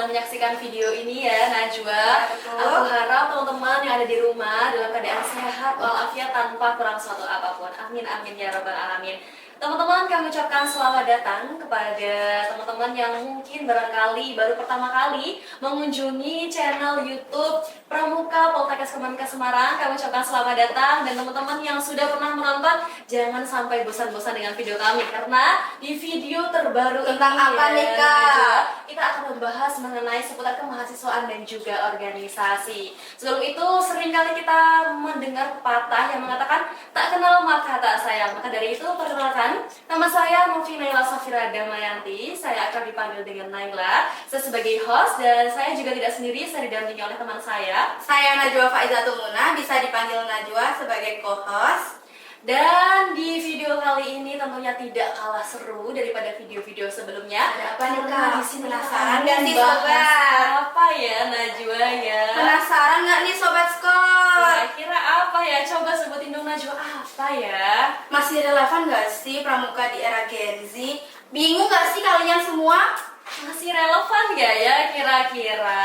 sedang menyaksikan video ini ya, Najwa. Aku harap teman-teman yang ada di rumah dalam keadaan sehat walafiat tanpa kurang suatu apapun. Amin amin ya rabbal alamin. Teman-teman, kami ucapkan selamat datang kepada teman-teman yang mungkin barangkali baru pertama kali mengunjungi channel YouTube Pramuka Poltekkes Kemenkes Semarang. Kami ucapkan selamat datang, dan teman-teman yang sudah pernah menonton, jangan sampai bosan-bosan dengan video kami, karena di video terbaru tentang ini apa nih Kak? kita akan membahas mengenai seputar kemahasiswaan dan juga organisasi. Sebelum itu, seringkali kita mendengar pepatah yang mengatakan tak kenal maka tak sayang. Maka dari itu, perkenalkan, nama saya Novi Naila Safira Damayanti. Saya akan dipanggil dengan Naila. Saya sebagai host, dan saya juga tidak sendiri, saya didampingi oleh teman saya. Saya Najwa Faizatul Munah, bisa dipanggil Najwa sebagai co-host. Dan di video kali ini tentunya tidak kalah seru daripada video-video sebelumnya. Ada apa nih, Karena Kak? di sini Penasaran kita nggak nih, membahas Sobat? apa ya, Najwa ya? Penasaran nggak nih Sobat Skor? Kira-kira apa ya? Coba sebutin dong, Najwa, apa ya? Masih relevan nggak sih pramuka di era Gen Z? Bingung nggak sih kalian semua? Masih relevan nggak ya kira-kira?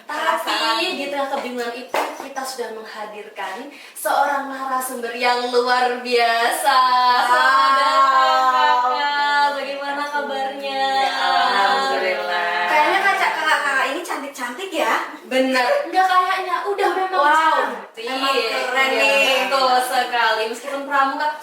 Tapi di tengah kebingungan itu, kita sudah menghadirkan seorang narasumber yang luar biasa. Selamat datang, Kakak. Bagaimana kabarnya? Alhamdulillah. Kayaknya kakak-kakak ini cantik-cantik ya? Bener, nggak kayaknya, udah memang Wow, cantik. emang keren Iya, nih. betul sekali. Meskipun pramuka,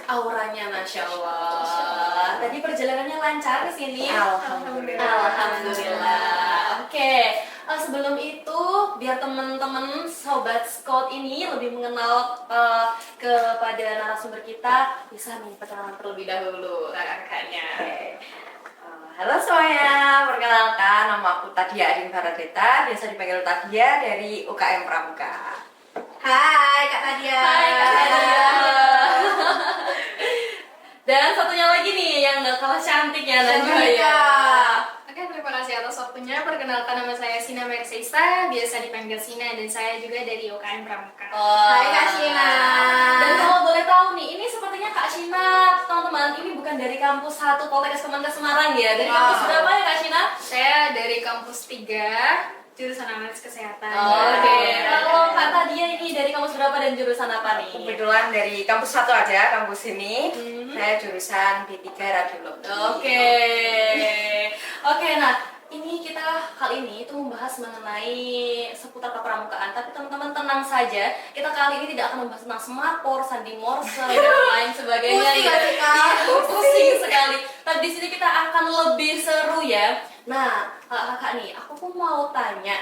auranya Masya Allah. Tadi perjalanannya lancar ke sini. Alhamdulillah. Alhamdulillah. Oke, sebelum itu biar teman-teman sobat Scout ini lebih mengenal kepada narasumber kita, bisa nih perkenalan terlebih dahulu kakaknya. Halo semuanya, perkenalkan nama aku Tadia Arin Baradeta, biasa dipanggil Tadia dari UKM Pramuka. Hai Kak Nadia. Hai Kak Nadia. Dan satunya lagi nih yang gak kalah cantik ya, Najwa ya. Oke, terima kasih atas waktunya. Perkenalkan, nama saya Sina Merceisa, biasa dipanggil Sina, dan saya juga dari UKM Pramuka. Hai Kak Sina. Dan kalau boleh tahu nih, ini sepertinya Kak Sina, teman-teman, ini bukan dari kampus 1 Poltekkes Kemenkes Semarang ya? Dari kampus berapa ya Kak Sina? Saya dari kampus 3, jurusan Analis Kesehatan. Oke. Kalau Kak Tadia ini dari kampus berapa dan jurusan apa nih? Kebetulan dari kampus 1 aja, kampus ini. Saya jurusan D3 Radiologi. Oke, nah ini kita kali ini itu membahas mengenai seputar kepramukaan. Tapi teman-teman tenang saja, kita kali ini tidak akan membahas tentang smartphone, sandi morse dan lain sebagainya. Pusing ya. gak sih, Kak? Iya, pusing sekali. Tapi di sini kita akan lebih seru ya. Nah, kakak nih, aku pun mau tanya.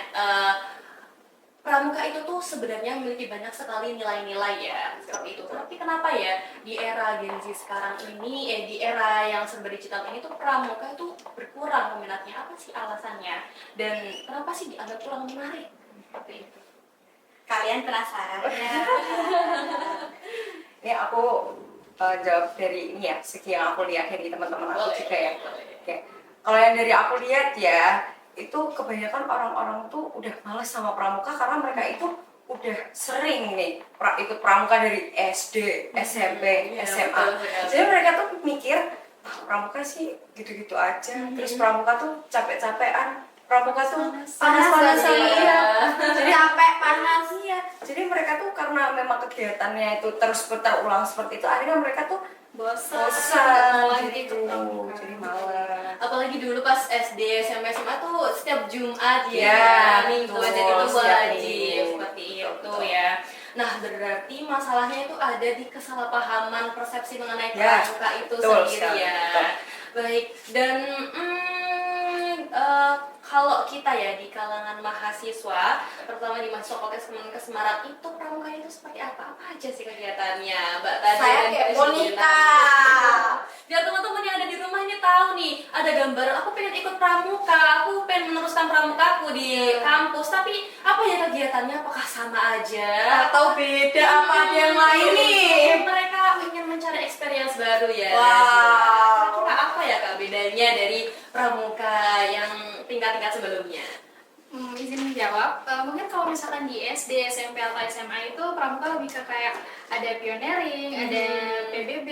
Pramuka itu tuh sebenarnya memiliki banyak sekali nilai-nilai ya, seperti itu. Tapi kenapa ya di era Gen Z sekarang ini, di era yang serba digital ini tuh pramuka itu berkurang peminatnya? Apa sih alasannya? Dan kenapa sih dianggap kurang menarik? Seperti itu. Kalian penasaran ya? Ini aku jawab dari ini ya, segi yang aku lihat dari teman-teman aku juga ya. Oke. Kalau yang dari aku lihat ya, itu kebanyakan orang-orang tuh udah males sama pramuka karena mereka itu udah sering nih ikut pramuka dari SD, SMP, SMA. Jadi mereka tuh mikir, pramuka sih gitu-gitu aja. Terus pramuka tuh capek-capean, pramuka tuh panas-panasan ya. Jadi Capek, panas. iya. Jadi mereka tuh karena memang kegiatannya itu terus berulang seperti itu, akhirnya mereka tuh bosan gitu. Jadi malas. Apalagi dulu pas SD, SMP, SMA tuh setiap Jumat Ya, Minggu betul, jadi itu setiap wajib minggu. seperti itu Betul. ya. Nah, berarti masalahnya itu ada di kesalahpahaman persepsi mengenai Ya, pramuka itu betul sendiri sekali, ya. betul. Baik, dan kalau kita ya di kalangan mahasiswa, terutama di mahasiswa Poltekkes Kemenkes Semarang, itu pramuka itu seperti apa? Apa aja sih kegiatannya, Mbak Tadia? Saya dan kayak Kak boneka. Sina? Biar teman-teman yang ada di rumah ini tahu nih, ada gambar aku pengen ikut pramuka, aku pengen meneruskan pramukaku di kampus, tapi apa ya kegiatannya? Apakah sama aja? Atau beda apa ada yang lain nih? Mungkin mereka ingin mencari experience baru ya. Wow. Kira-kira apa ya Kak bedanya dari pramuka yang tingkat-tingkat sebelumnya? Izin menjawab, mungkin kalau misalkan di SD, SMP, atau SMA itu pramuka lebih ke kayak ada pioneering, ada PBB,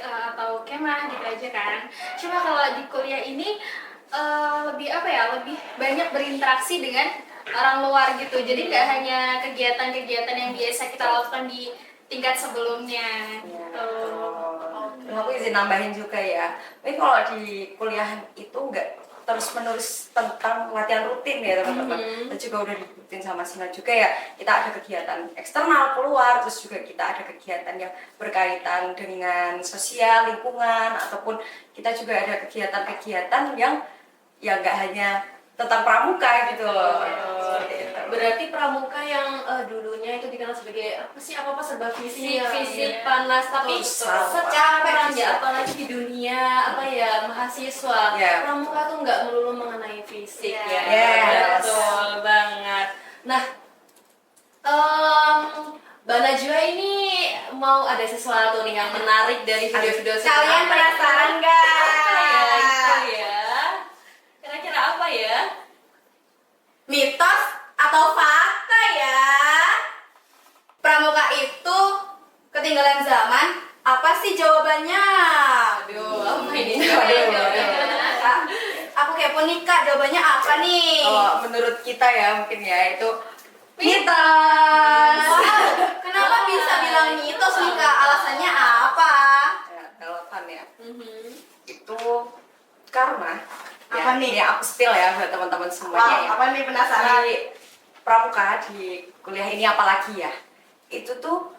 atau kemah gitu aja kan. Cuma kalau di kuliah ini lebih apa ya, lebih banyak berinteraksi dengan orang luar gitu. Jadi nggak hanya kegiatan-kegiatan yang biasa kita lakukan di tingkat sebelumnya gitu. Aku izin nambahin juga ya. Tapi kalau di kuliah itu nggak terus menerus tentang latihan rutin ya teman-teman. Dan juga udah diikutin sama Sina juga ya. Kita ada kegiatan eksternal keluar, terus juga kita ada kegiatan yang berkaitan dengan sosial, lingkungan, ataupun kita juga ada kegiatan-kegiatan yang ya nggak hanya tentang pramuka gitu loh. Berarti pramuka yang dulunya itu dikenal sebagai apa sih, apa serba fisik, Iya, fisik iya. panas, tapi sekarang ya apalagi di dunia apa ya mahasiswa, Iya. pramuka tuh nggak melulu mengenai fisik ya. Yes. Betul banget. Nah, Mbak Najwa ini mau ada sesuatu nih yang menarik dari video-video Kalian sebelumnya. penasaran nggak? Apa ya itu ya? Kira-kira apa ya? Mitos atau fakta ya? Pramuka itu ketinggalan zaman? Apa sih jawabannya? Aduh, apa ini? Kak, aku kepo nih Kak, jawabannya apa nih? Kalau menurut kita ya mungkin ya itu mitos. Wah, kenapa bisa bilang mitos nih Kak? Alasannya apa? Ya, relevan ya. Mhm. Itu karena Apa ya, nih? ini aku spill ya buat teman-teman semuanya ya. Apa nih penasaran? Di pramuka di kuliah ini apalagi ya, itu tuh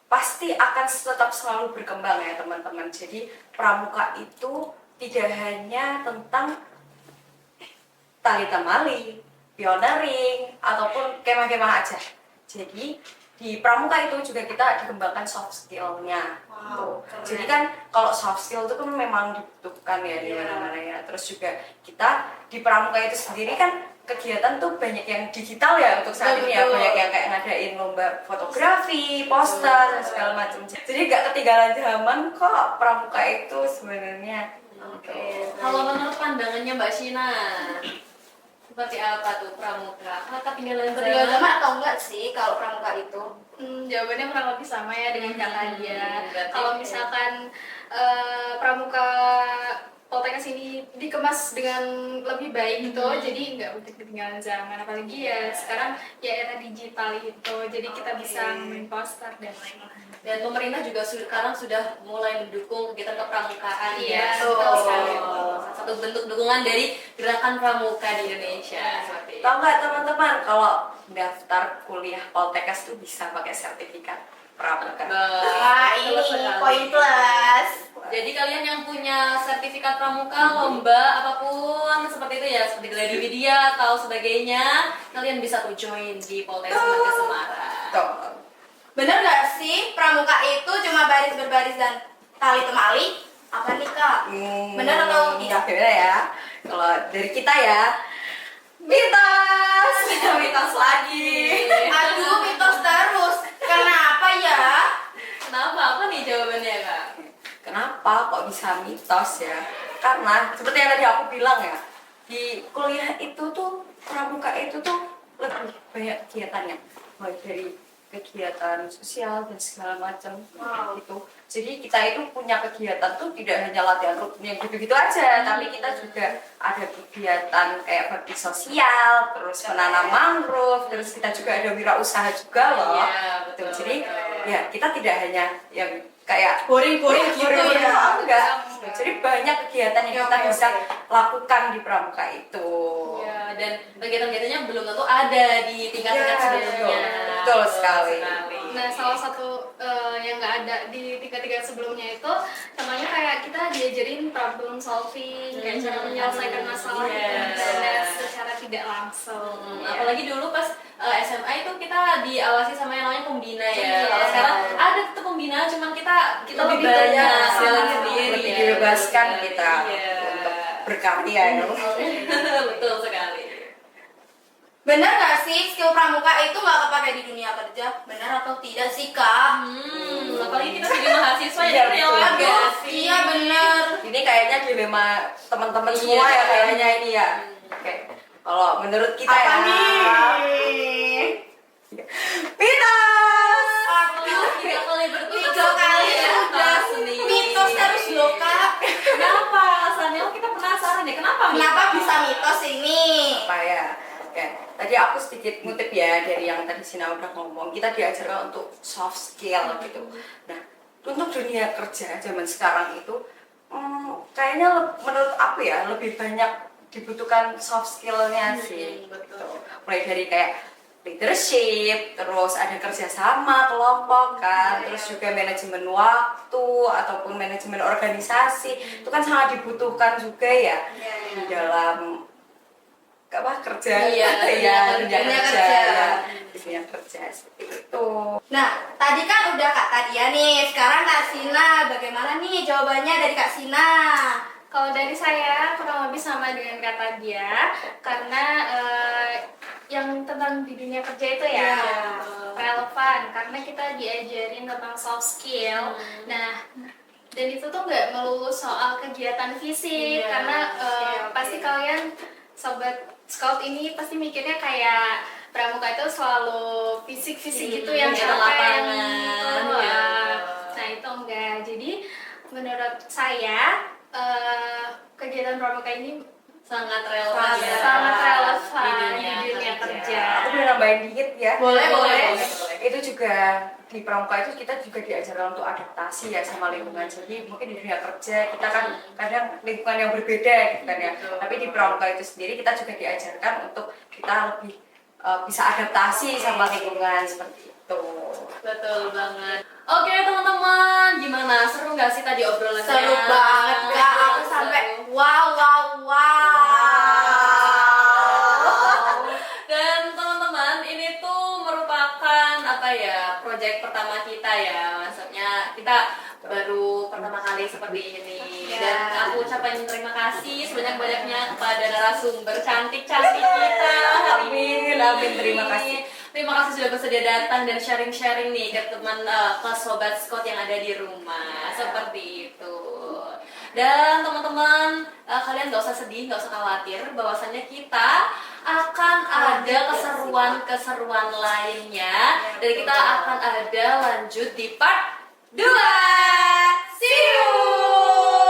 pasti akan tetap selalu berkembang ya teman-teman. Jadi pramuka itu tidak hanya tentang tali temali, pioneering, ataupun kemah-kemah aja. Jadi di pramuka itu juga kita dikembangkan soft skill-nya. Wow, Tuh. keren. Jadi kan kalau soft skill itu kan memang dibutuhkan ya di Iya. mana-mana ya. Terus juga kita di pramuka itu sendiri kan kegiatan tuh banyak yang digital ya untuk saat ini ya. Betul. Banyak yang kayak ngadain lomba fotografi, poster, dan segala macam. Jadi gak ketinggalan zaman kok pramuka itu sebenarnya. Oke. Kalau menurut pandangannya Mbak Shina, seperti apa tuh pramuka? Apakah ketinggalan Ketinggalan zaman? zaman atau enggak sih kalau pramuka itu? Jawabannya kurang lebih sama ya dengan Kak Nadia. berarti Kalau oke. misalkan pramuka Poltekkes ini dikemas dengan lebih baik gitu, jadi nggak mungkin ketinggalan zaman. Apalagi ya sekarang ya era digital itu, jadi kita bisa main poster dan lain-lain. Dan pemerintah juga sekarang sudah mulai mendukung kegiatan kepramukaan Iya, ya. betul sekali. Salah satu bentuk dukungan dari gerakan pramuka di Indonesia. Seperti itu. Tahu nggak teman-teman kalau daftar kuliah Poltekkes tuh bisa pakai sertifikat pramuka. Wah, ini poin plus. Jadi kalian yang punya sertifikat pramuka, lomba apapun seperti itu ya, seperti gladi media atau sebagainya, kalian bisa tuh join di Poltekkes Semarang. Tuh. Bener nggak sih pramuka itu cuma baris berbaris dan tali temali? Apa nih Kak? Bener atau tidak? Gimana ya? Kalau dari kita ya, mitos, mitos lagi. Aduh, mitos terus. Kenapa ya? Kenapa? Apa nih jawabannya Kak? Kenapa kok bisa mitos ya? Karena seperti yang tadi aku bilang ya, di kuliah itu tuh pramuka itu tuh lebih banyak kegiatannya, mulai dari kegiatan sosial dan segala macam gitu. Jadi kita itu punya kegiatan tuh tidak hanya latihan rutin yang gitu-gitu aja, tapi kita juga ada kegiatan kayak bakti sosial, terus menanam mangrove, terus kita juga ada wirausaha juga loh. Iya, Gitu. betul. Jadi ya kita tidak hanya yang kayak Boring-boring gitu Boring-boring ya. enggak. Jadi banyak kegiatan yang kita Oke, bisa oke. lakukan di pramuka itu. Ya, dan kegiatan-kegiatannya belum tentu ada di tingkat-tingkat Ya, sebelumnya. betul sekali. Nah, salah satu yang nggak ada di tingkat-tingkat sebelumnya itu namanya kayak kita diajarin problem solving, kayak cara menyelesaikan masalah Yes. di internet secara tidak langsung. Ya. Apalagi dulu pas SMA itu kita diawasi sama yang namanya pembina ya. Iya. Kalau sekarang ada tetap pembina, cuman kita Lebih lebih banyak banyak, jalan sendiri. lebih ya. dibebaskan kita Iya. untuk berkarya ya. Betul sekali. Bener nggak sih skill pramuka itu nggak kepake di dunia kerja? Bener atau tidak sih Kak? Apalagi kita sebagai mahasiswa Iya, ya real betul. banget Aduh, sih. iya bener. Ini kayaknya dilema teman-teman Iya. semua ya kayaknya ini ya. Oke. Kalau menurut kita Apa ya. nih? Mitos. Aduh, 3 kali berturut 3 kali sudah sendiri. mitos terus loh Kak. Kenapa alasannya? Oh, kita penasaran ya. Kenapa mitos? sedikit ngutip ya dari yang tadi Sina udah ngomong, kita diajarkan untuk soft skill gitu. Nah, untuk dunia kerja zaman sekarang itu kayaknya menurut aku ya lebih banyak dibutuhkan soft skillnya sih. betul. Mulai dari kayak leadership, terus ada kerjasama kelompok kan, terus juga manajemen waktu ataupun manajemen organisasi itu kan sangat dibutuhkan juga ya di dalam kerja dunia kerja ya, dunia kerja seperti itu. Nah, tadi kan udah Kak Tadia nih, sekarang Kak Sina, bagaimana nih jawabannya dari Kak Sina? Kalau dari saya kurang lebih sama dengan kata dia, karena yang tentang di dunia kerja itu ya relevan, karena kita diajarin tentang soft skill. Nah, dan itu tuh nggak melulu soal kegiatan fisik, karena pasti kalian sobat scout ini pasti mikirnya kayak pramuka itu selalu fisik-fisik gitu yang di capek lapangan, gitu. ya. Nah itu enggak. Jadi menurut saya kegiatan pramuka ini Sangat relevan ya. sangat relevan di di dunia kerja. Aku boleh nambahin dikit ya. Boleh. Itu juga di pramuka itu kita juga diajarkan untuk adaptasi ya sama lingkungan. Jadi mungkin di dunia kerja kita kan kadang lingkungan yang berbeda gitu kan ya. Tapi di pramuka itu sendiri kita juga diajarkan untuk kita lebih bisa adaptasi sama lingkungan seperti itu. Betul banget. Oke teman-teman, gimana? Seru nggak sih tadi obrolannya? Seru banget Kak, aku sampai wow. Dan teman-teman, ini tuh merupakan proyek pertama kita ya. Maksudnya kita baru pertama kali seperti ini. Dan aku ucapkan terima kasih sebanyak-banyaknya kepada narasumber cantik-cantik kita hari ini. Amin, terima kasih. Terima kasih sudah bersedia datang dan sharing-sharing nih ke teman ke sobat Scott yang ada di rumah. Seperti itu. Dan teman-teman, kalian gak usah sedih, gak usah khawatir bahwasannya kita akan ada keseruan-keseruan lainnya dan kita akan ada lanjut di part 2. See you!